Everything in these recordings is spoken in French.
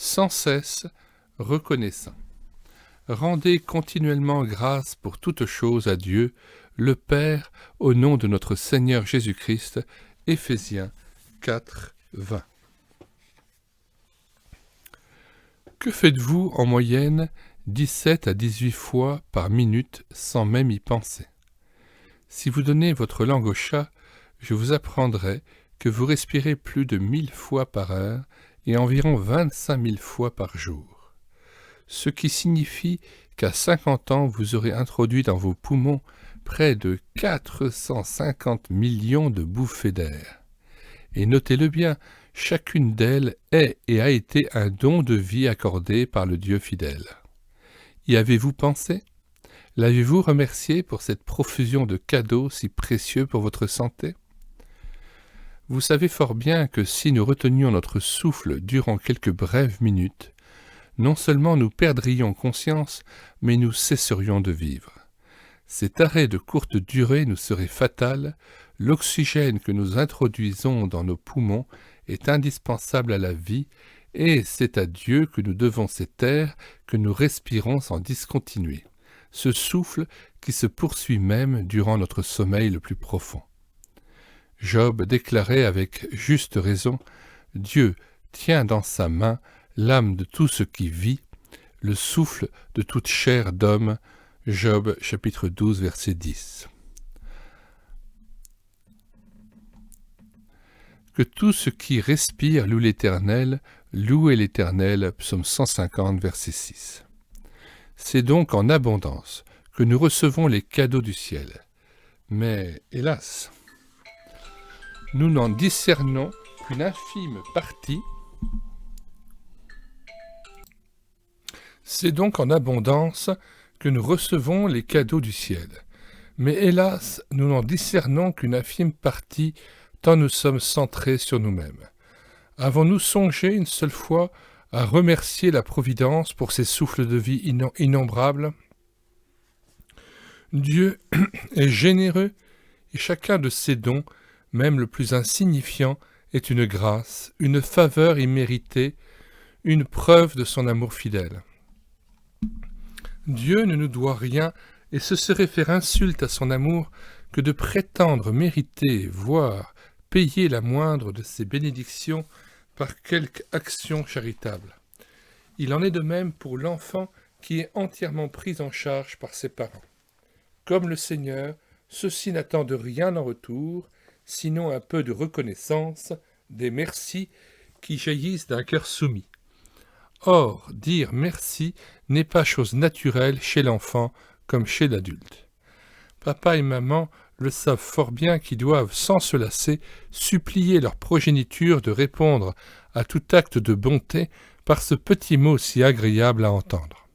sans cesse reconnaissant. Rendez continuellement grâce pour toutes choses à Dieu, le Père, au nom de notre Seigneur Jésus-Christ. Éphésiens 4, 20. Que faites-vous en moyenne 17 à 18 fois par minute sans même y penser? Si vous donnez votre langue au chat, je vous apprendrai que vous respirez plus de 1000 fois par heure et environ 25 000 fois par jour. Ce qui signifie qu'à 50 ans, vous aurez introduit dans vos poumons près de 450 millions de bouffées d'air. Et notez-le bien, chacune d'elles est et a été un don de vie accordé par le Dieu fidèle. Y avez-vous pensé? L'avez-vous remercié pour cette profusion de cadeaux si précieux pour votre santé? Vous savez fort bien que si nous retenions notre souffle durant quelques brèves minutes, non seulement nous perdrions conscience, mais nous cesserions de vivre. Cet arrêt de courte durée nous serait fatal. L'oxygène que nous introduisons dans nos poumons est indispensable à la vie, et c'est à Dieu que nous devons cet air que nous respirons sans discontinuer, ce souffle qui se poursuit même durant notre sommeil le plus profond. Job déclarait avec juste raison « Dieu tient dans sa main l'âme de tout ce qui vit, le souffle de toute chair d'homme » Job chapitre 12 verset 10. Que tout ce qui respire loue l'Éternel, louez l'Éternel, psaume 150 verset 6. C'est donc en abondance que nous recevons les cadeaux du ciel. Mais, hélas, nous n'en discernons qu'une infime partie. C'est donc en abondance que nous recevons les cadeaux du ciel. Mais hélas, nous n'en discernons qu'une infime partie, tant nous sommes centrés sur nous-mêmes. Avons-nous songé une seule fois à remercier la Providence pour ses souffles de vie innombrables? Dieu est généreux et chacun de ses dons, même le plus insignifiant, est une grâce, une faveur imméritée, une preuve de son amour fidèle. Dieu ne nous doit rien et ce serait faire insulte à son amour que de prétendre mériter, voire payer la moindre de ses bénédictions par quelque action charitable. Il en est de même pour l'enfant qui est entièrement pris en charge par ses parents. Comme le Seigneur, ceux-ci n'attendent rien en retour, sinon un peu de reconnaissance, des merci qui jaillissent d'un cœur soumis. Or, dire merci n'est pas chose naturelle chez l'enfant comme chez l'adulte. Papa et maman le savent fort bien qu'ils doivent, sans se lasser, supplier leur progéniture de répondre à tout acte de bonté par ce petit mot si agréable à entendre.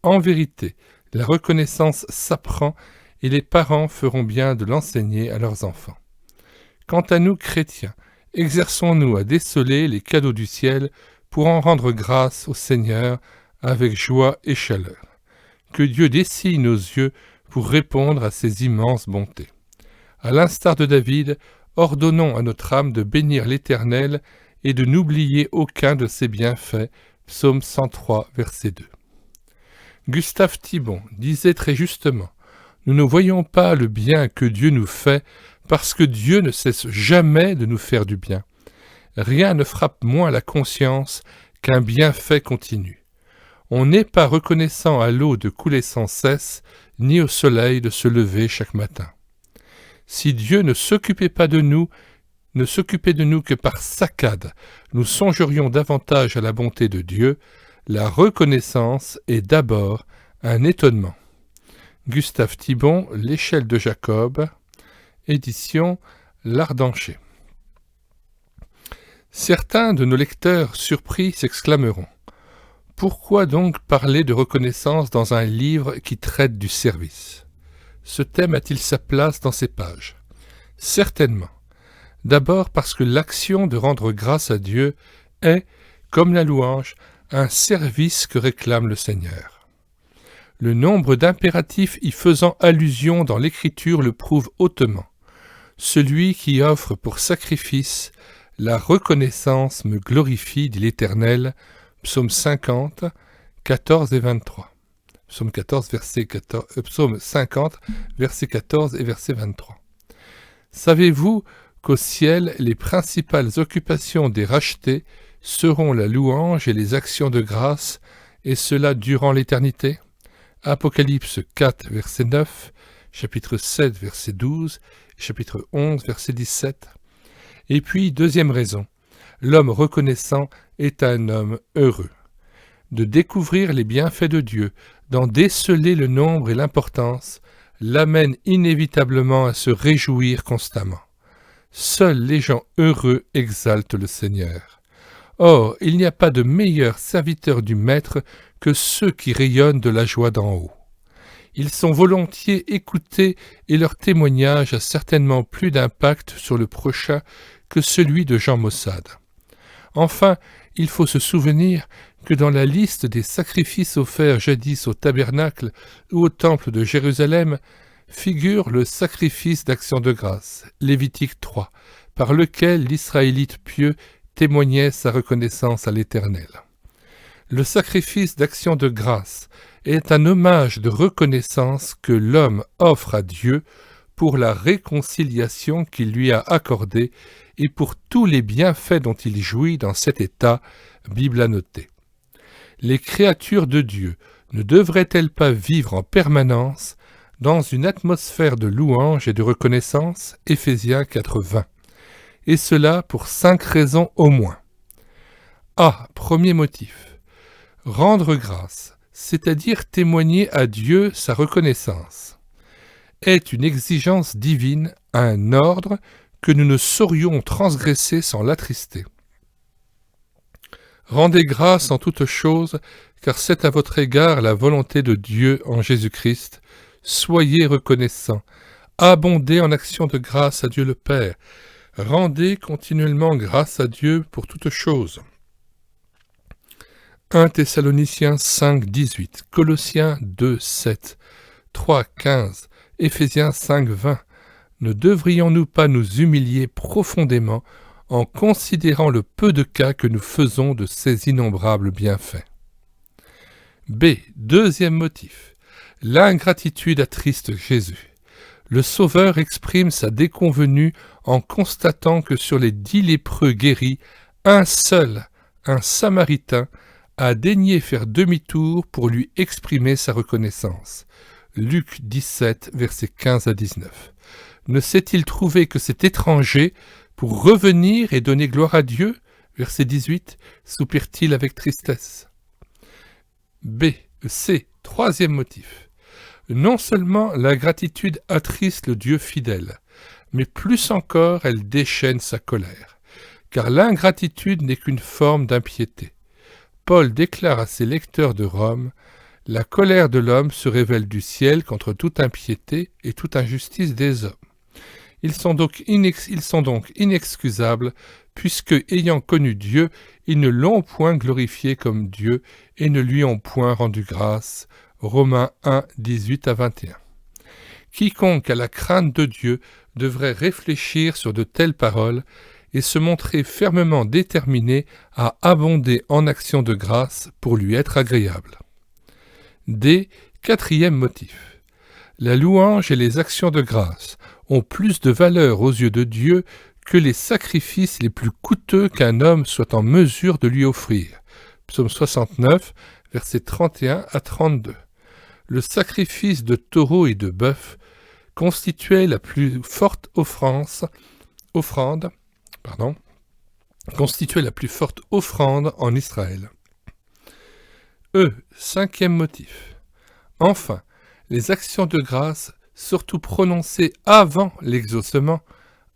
En vérité, la reconnaissance s'apprend et les parents feront bien de l'enseigner à leurs enfants. Quant à nous, chrétiens, exerçons-nous à déceler les cadeaux du ciel pour en rendre grâce au Seigneur avec joie et chaleur. Que Dieu dessille nos yeux pour répondre à ses immenses bontés. À l'instar de David, ordonnons à notre âme de bénir l'Éternel et de n'oublier aucun de ses bienfaits. Psaume 103, verset 2. Gustave Thibon disait très justement « Nous ne voyons pas le bien que Dieu nous fait parce que Dieu ne cesse jamais de nous faire du bien. Rien ne frappe moins la conscience qu'un bienfait continu. On n'est pas reconnaissant à l'eau de couler sans cesse, ni au soleil de se lever chaque matin. Si Dieu ne s'occupait de nous que par saccades, nous songerions davantage à la bonté de Dieu. La reconnaissance est d'abord un étonnement. » Gustave Thibon, L'échelle de Jacob, édition L'Ardancher. Certains de nos lecteurs surpris s'exclameront « Pourquoi donc parler de reconnaissance dans un livre qui traite du service? Ce thème a-t-il sa place dans ces pages? Certainement. D'abord parce que l'action de rendre grâce à Dieu est, comme la louange, un service que réclame le Seigneur. Le nombre d'impératifs y faisant allusion dans l'Écriture le prouve hautement. Celui qui offre pour sacrifice, la reconnaissance me glorifie, dit l'Éternel, Psaume 50, 14 et 23. Psaume 50, verset 14 et verset 23. Savez-vous qu'au ciel, les principales occupations des rachetés seront la louange et les actions de grâce, et cela durant l'éternité? Apocalypse 4, verset 9, chapitre 7, verset 12, chapitre 11, verset 17. Et puis, deuxième raison, l'homme reconnaissant est un homme heureux. De découvrir les bienfaits de Dieu, d'en déceler le nombre et l'importance, l'amène inévitablement à se réjouir constamment. Seuls les gens heureux exaltent le Seigneur. Or, il n'y a pas de meilleurs serviteurs du Maître que ceux qui rayonnent de la joie d'en haut. Ils sont volontiers écoutés et leur témoignage a certainement plus d'impact sur le prochain que celui de Jean Maussade. Enfin, il faut se souvenir que dans la liste des sacrifices offerts jadis au tabernacle ou au temple de Jérusalem figure le sacrifice d'action de grâce, Lévitique 3, par lequel l'Israélite pieux témoignait sa reconnaissance à l'Éternel. Le sacrifice d'action de grâce est un hommage de reconnaissance que l'homme offre à Dieu pour la réconciliation qu'il lui a accordée et pour tous les bienfaits dont il jouit dans cet état, Bible annotée. Les créatures de Dieu ne devraient-elles pas vivre en permanence dans une atmosphère de louange et de reconnaissance? Éphésiens 4:20. Et cela pour 5 raisons au moins. A. Premier motif. Rendre grâce, c'est-à-dire témoigner à Dieu sa reconnaissance, est une exigence divine, un ordre que nous ne saurions transgresser sans l'attrister. Rendez grâce en toutes choses, car c'est à votre égard la volonté de Dieu en Jésus-Christ. Soyez reconnaissants, abondez en actions de grâce à Dieu le Père. Rendez continuellement grâce à Dieu pour toutes choses. 1 Thessaloniciens 5, 18, Colossiens 2, 7, 3, 15, Éphésiens 5, 20. Ne devrions-nous pas nous humilier profondément en considérant le peu de cas que nous faisons de ces innombrables bienfaits? B. Deuxième motif. L'ingratitude attriste Jésus. Le Sauveur exprime sa déconvenue en constatant que sur les 10 lépreux guéris, un seul, un Samaritain, a daigné faire demi-tour pour lui exprimer sa reconnaissance. Luc 17, versets 15 à 19. Ne s'est-il trouvé que cet étranger, pour revenir et donner gloire à Dieu? Verset 18, soupire-t-il avec tristesse. C. Troisième motif. Non seulement l'ingratitude attriste le Dieu fidèle, mais plus encore elle déchaîne sa colère, car l'ingratitude n'est qu'une forme d'impiété. Paul déclare à ses lecteurs de Rome « La colère de l'homme se révèle du ciel contre toute impiété et toute injustice des hommes. » Ils sont donc inexcusables, puisque, ayant connu Dieu, ils ne l'ont point glorifié comme Dieu et ne lui ont point rendu grâce. Romains 1, 18 à 21. Quiconque a la crainte de Dieu devrait réfléchir sur de telles paroles et se montrer fermement déterminé à abonder en actions de grâce pour lui être agréable. D. Quatrième motif. La louange et les actions de grâce ont plus de valeur aux yeux de Dieu que les sacrifices les plus coûteux qu'un homme soit en mesure de lui offrir. Psaume 69, versets 31 à 32. Le sacrifice de taureau et de bœuf constituait la plus forte offrande en Israël. Cinquième motif. Enfin, les actions de grâce, surtout prononcées avant l'exaucement,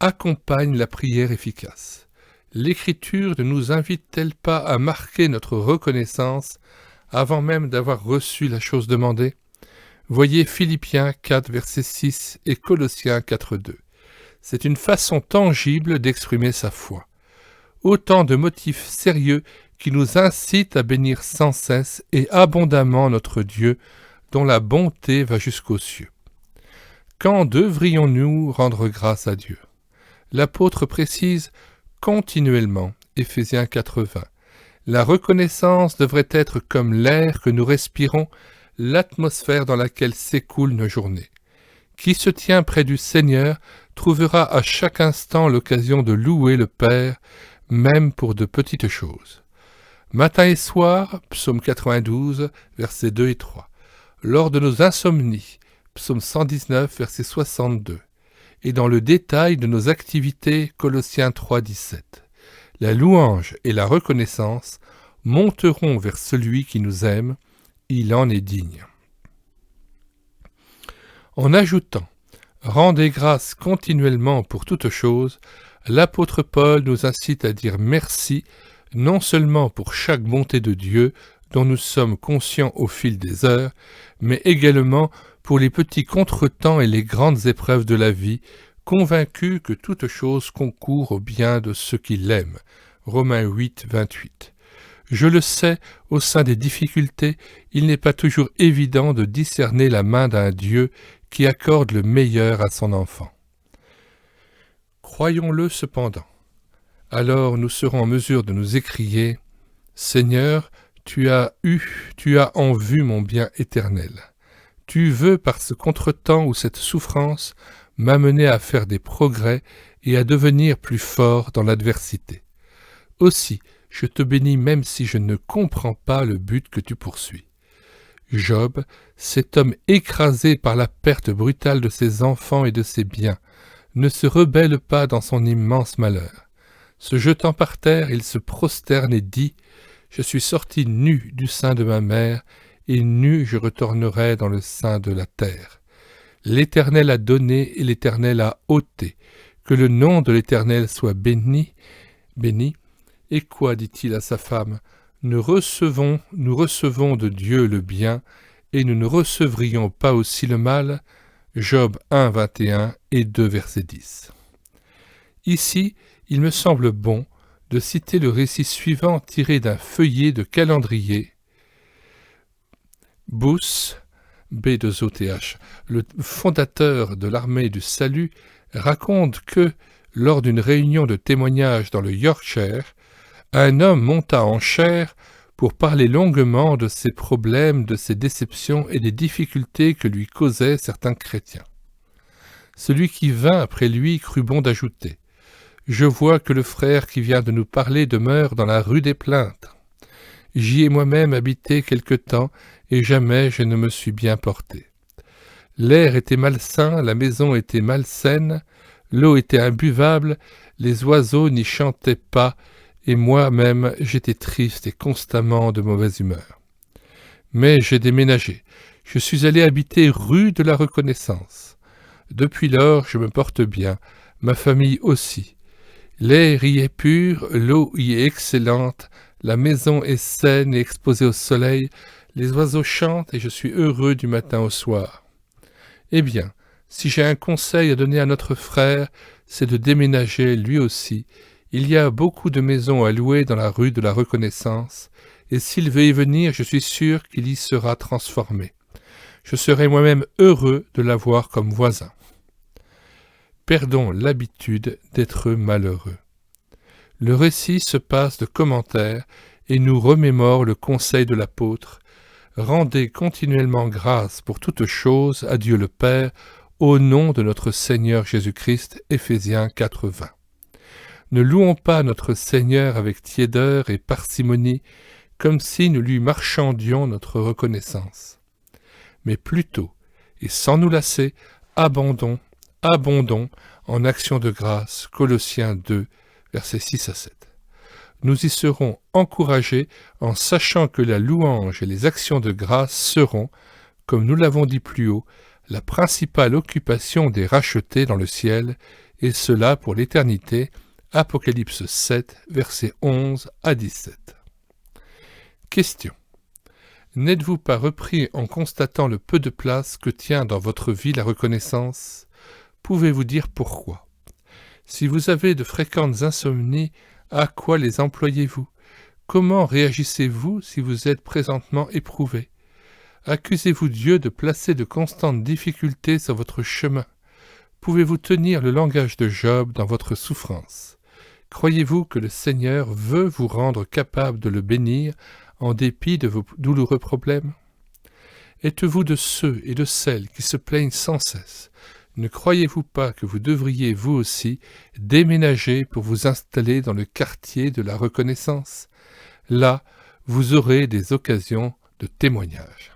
accompagnent la prière efficace. L'Écriture ne nous invite-t-elle pas à marquer notre reconnaissance avant même d'avoir reçu la chose demandée? Voyez Philippiens 4, verset 6 et Colossiens 4, 2. C'est une façon tangible d'exprimer sa foi. Autant de motifs sérieux qui nous incitent à bénir sans cesse et abondamment notre Dieu, dont la bonté va jusqu'aux cieux. Quand devrions-nous rendre grâce à Dieu? L'apôtre précise continuellement, Éphésiens 4, 20. La reconnaissance devrait être comme l'air que nous respirons, l'atmosphère dans laquelle s'écoulent nos journées. Qui se tient près du Seigneur trouvera à chaque instant l'occasion de louer le Père, même pour de petites choses. Matin et soir, psaume 92, versets 2 et 3. Lors de nos insomnies, psaume 119, verset 62. Et dans le détail de nos activités, Colossiens 3, 17. La louange et la reconnaissance monteront vers celui qui nous aime, il en est digne. En ajoutant « Rendez grâce continuellement pour toutes choses », l'apôtre Paul nous incite à dire merci, non seulement pour chaque bonté de Dieu dont nous sommes conscients au fil des heures, mais également pour les petits contretemps et les grandes épreuves de la vie, convaincus que toute chose concourt au bien de ceux qui l'aiment. Romains 8, 28. Je le sais, au sein des difficultés, il n'est pas toujours évident de discerner la main d'un Dieu qui accorde le meilleur à son enfant. Croyons-le cependant. Alors nous serons en mesure de nous écrier « Seigneur, tu as en vue mon bien éternel. Tu veux, par ce contretemps ou cette souffrance, m'amener à faire des progrès et à devenir plus fort dans l'adversité. Aussi, je te bénis même si je ne comprends pas le but que tu poursuis. » Job, cet homme écrasé par la perte brutale de ses enfants et de ses biens, ne se rebelle pas dans son immense malheur. Se jetant par terre, il se prosterne et dit « Je suis sorti nu du sein de ma mère, et nu je retournerai dans le sein de la terre. L'Éternel a donné et l'Éternel a ôté. Que le nom de l'Éternel soit béni. Et quoi, dit-il à sa femme, nous recevons de Dieu le bien, et nous ne recevrions pas aussi le mal. Job 1, 21 et 2, verset 10. Ici, il me semble bon de citer le récit suivant tiré d'un feuillet de calendrier. Booth, B2OTH, le fondateur de l'armée du salut, raconte que, lors d'une réunion de témoignages dans le Yorkshire, un homme monta en chaire pour parler longuement de ses problèmes, de ses déceptions et des difficultés que lui causaient certains chrétiens. Celui qui vint après lui crut bon d'ajouter « Je vois que le frère qui vient de nous parler demeure dans la rue des Plaintes. J'y ai moi-même habité quelque temps, et jamais je ne me suis bien porté. L'air était malsain, la maison était malsaine, l'eau était imbuvable, les oiseaux n'y chantaient pas, et moi-même j'étais triste et constamment de mauvaise humeur. Mais j'ai déménagé, je suis allé habiter rue de la Reconnaissance. Depuis lors, je me porte bien, ma famille aussi. L'air y est pur, l'eau y est excellente, la maison est saine et exposée au soleil, les oiseaux chantent et je suis heureux du matin au soir. Eh bien, si j'ai un conseil à donner à notre frère, c'est de déménager lui aussi. Il y a beaucoup de maisons à louer dans la rue de la Reconnaissance, et s'il veut y venir, je suis sûr qu'il y sera transformé. Je serai moi-même heureux de l'avoir comme voisin. Perdons l'habitude d'être malheureux. Le récit se passe de commentaires et nous remémore le conseil de l'apôtre « Rendez continuellement grâce pour toutes choses à Dieu le Père, au nom de notre Seigneur Jésus-Christ. » Éphésiens 4, 20. Ne louons pas notre Seigneur avec tiédeur et parcimonie, comme si nous lui marchandions notre reconnaissance. Mais plutôt, et sans nous lasser, abondons en actions de grâce. Colossiens 2, versets 6 à 7. Nous y serons encouragés en sachant que la louange et les actions de grâce seront, comme nous l'avons dit plus haut, la principale occupation des rachetés dans le ciel, et cela pour l'éternité. Apocalypse 7, versets 11 à 17. Question. N'êtes-vous pas repris en constatant le peu de place que tient dans votre vie la reconnaissance? Pouvez-vous dire pourquoi? Si vous avez de fréquentes insomnies, à quoi les employez-vous? Comment réagissez-vous si vous êtes présentement éprouvé? Accusez-vous Dieu de placer de constantes difficultés sur votre chemin? Pouvez-vous tenir le langage de Job dans votre souffrance? Croyez-vous que le Seigneur veut vous rendre capable de le bénir en dépit de vos douloureux problèmes? Êtes-vous de ceux et de celles qui se plaignent sans cesse? Ne croyez-vous pas que vous devriez, vous aussi, déménager pour vous installer dans le quartier de la reconnaissance? Là, vous aurez des occasions de témoignage.